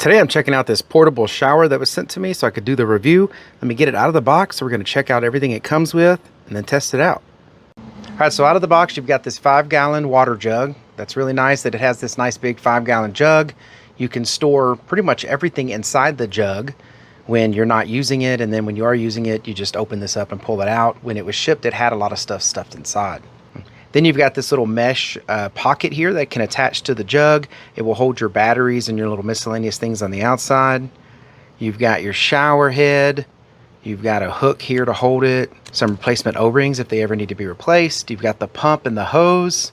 Today I'm checking out this portable shower that was sent to me so I could do the review. Let me get it out of the box. So we're going to check out everything it comes with and then test it out. All right, so out of the box you've got this 5-gallon water jug. That's really nice that it has this nice big 5-gallon jug. You can store pretty much everything inside the jug when you're not using it, and then when you are using it, you just open this up and pull it out. When it was shipped, it had a lot of stuff stuffed inside. Then you've got this little mesh pocket here that can attach to the jug. It will hold your batteries and your little miscellaneous things on the outside. You've got your shower head. You've got a hook here to hold it. Some replacement O-rings if they ever need to be replaced. You've got the pump and the hose.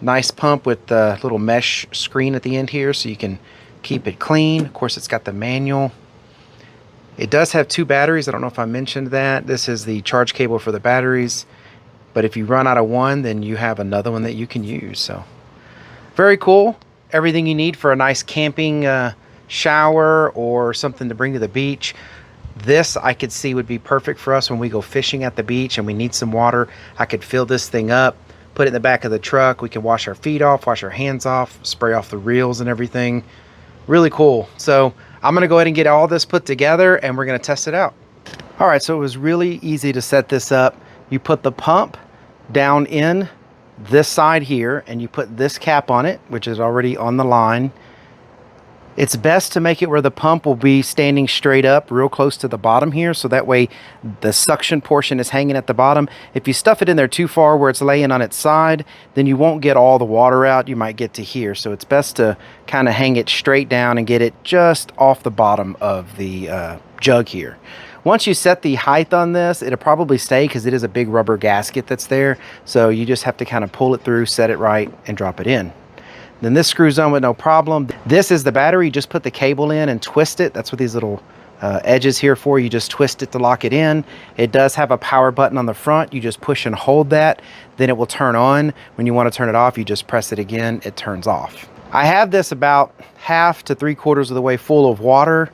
Nice pump with the little mesh screen at the end here so you can keep it clean. Of course, it's got the manual. It does have 2 batteries. I don't know if I mentioned that. This is the charge cable for the batteries. But if you run out of one, then you have another one that you can use. So very cool. Everything you need for a nice camping shower or something to bring to the beach. This I could see would be perfect for us when we go fishing at the beach and we need some water. I could fill this thing up, put it in the back of the truck. We can wash our feet off, wash our hands off, spray off the reels and everything. Really cool. So I'm going to go ahead and get all this put together and we're going to test it out. All right, so it was really easy to set this up. You put the pump down in this side here and you put this cap on it, which is already on the line. It's best to make it where the pump will be standing straight up real close to the bottom here, so that way the suction portion is hanging at the bottom. If you stuff it in there too far where it's laying on its side, then you won't get all the water out. You might get to here, so it's best to kind of hang it straight down and get it just off the bottom of the jug here. Once you set the height on this, it'll probably stay because it is a big rubber gasket that's there. So you just have to kind of pull it through, set it right, and drop it in. Then this screws on with no problem. This is the battery. You just put the cable in and twist it. That's what these little edges here for. You just twist it to lock it in. It does have a power button on the front. You just push and hold that. Then it will turn on. When you want to turn it off, you just press it again. It turns off. I have this about 1/2 to 3/4 of the way full of water,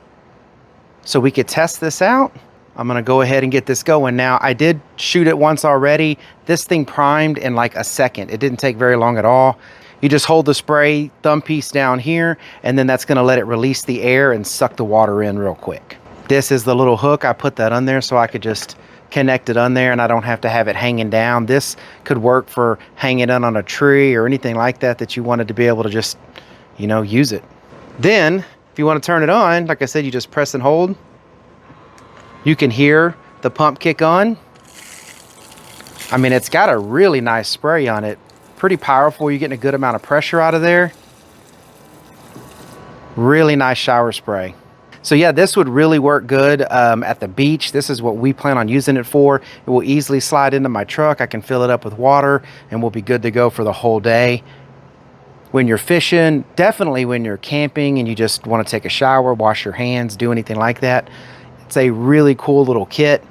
so we could test this out. I'm going to go ahead and get this going. Now, I did shoot it once already. This thing primed in like a second. It didn't take very long at all. You just hold the spray thumb piece down here, and then that's going to let it release the air and suck the water in real quick. This is the little hook. I put that on there so I could just connect it on there and I don't have to have it hanging down. This could work for hanging it on a tree or anything like that that you wanted to be able to just, you know, use it. Then, if you want to turn it on, like I said, you just press and hold. You can hear the pump kick on. I mean, it's got a really nice spray on it. Pretty powerful. You're getting a good amount of pressure out of there. Really nice shower spray. So yeah, this would really work good at the beach. This is what we plan on using it for. It will easily slide into my truck. I can fill it up with water and we'll be good to go for the whole day. When you're fishing, definitely when you're camping and you just want to take a shower, wash your hands, do anything like that, it's a really cool little kit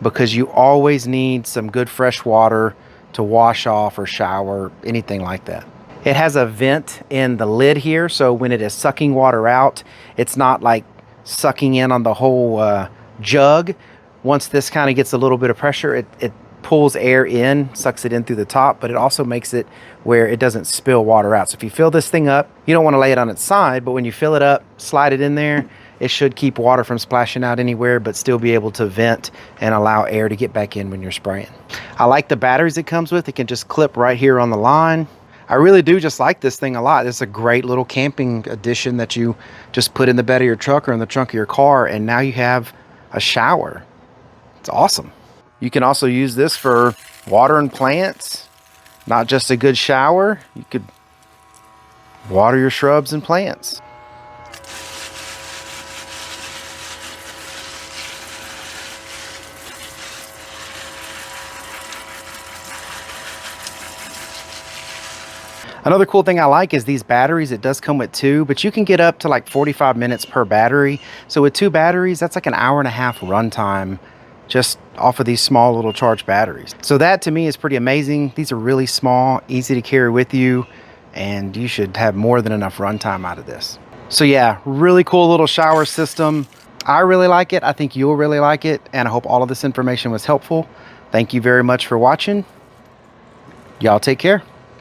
because you always need some good fresh water to wash off or shower, anything like that. It has a vent in the lid here, so when it is sucking water out, it's not like sucking in on the whole jug. Once this kind of gets a little bit of pressure, it pulls air in, sucks it in through the top, but it also makes it where it doesn't spill water out. So if you fill this thing up, you don't want to lay it on its side, but when you fill it up, slide it in there, it should keep water from splashing out anywhere, but still be able to vent and allow air to get back in when you're spraying. I like the batteries it comes with. It can just clip right here on the line. I really do just like this thing a lot. It's a great little camping addition that you just put in the bed of your truck or in the trunk of your car, and now you have a shower. It's awesome. You can also use this for watering plants. Not just a good shower, you could water your shrubs and plants. Another cool thing I like is these batteries. It does come with 2, but you can get up to like 45 minutes per battery. So with 2 batteries, that's like an 1.5 hour run time just off of these small little charged batteries. So that to me is pretty amazing. These are really small, easy to carry with you, and you should have more than enough runtime out of this. So yeah, really cool little shower system. I really like it. I think you'll really like it, and I hope all of this information was helpful. Thank you very much for watching. Y'all take care.